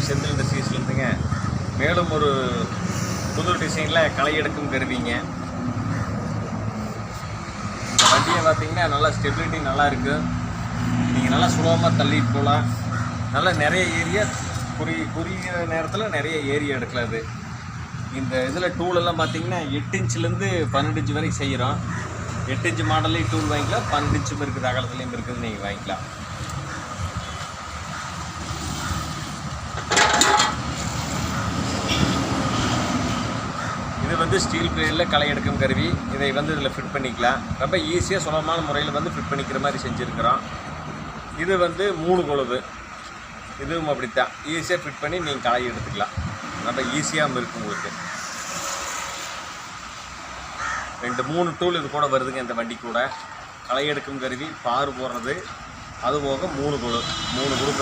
செந்தில் இண்டஸ்ட்ரீஸ்லேருந்துங்க. மேலும் ஒரு புது டிசைனில் களை எடுக்கும் கருவிங்க. இந்த வண்டியை பார்த்தீங்கன்னா நல்லா ஸ்டெபிலிட்டி நல்லா இருக்குது. நீங்கள் நல்லா சுலபமாக தள்ளிட்டு போகலாம். நல்லா நிறைய ஏரியா குறுகிய நேரத்தில் நிறைய ஏரியா எடுக்கலாம். அது இந்த இதில் டூலெல்லாம் பார்த்தீங்கன்னா 8 இன்ச்சிலேருந்து 12 இன்ச்சு வரைக்கும் செய்கிறோம். 8 இன்ச்சு மாடல்லையும் டூல் வாங்கிக்கலாம், 12 இன்ச்சும் இருக்குது, அகலத்துலேயும் இருக்குது, நீங்கள் வாங்கிக்கலாம். இது வந்து ஸ்டீல் பிளேடில் களை எடுக்கும் கருவி. இதை வந்து இதில் ஃபிட் பண்ணிக்கலாம். ரொம்ப ஈஸியாக சுலபமான முறையில் வந்து ஃபிட் பண்ணிக்கிற மாதிரி செஞ்சுருக்கிறோம். இது வந்து 3 கொழுவு. இதுவும் அப்படித்தான் ஈஸியாக ஃபிட் பண்ணி நீங்கள் களை எடுத்துக்கலாம். ரொம்ப ஈஸியாகவும் இருக்குது உங்களுக்கு. 2-3 டூல் இது கூட வருதுங்க. இந்த வண்டி கூட களை எடுக்கும் கருவி, பார் போடுறது, அது போக 3 கொழு 3 கொடுக்குறோம்.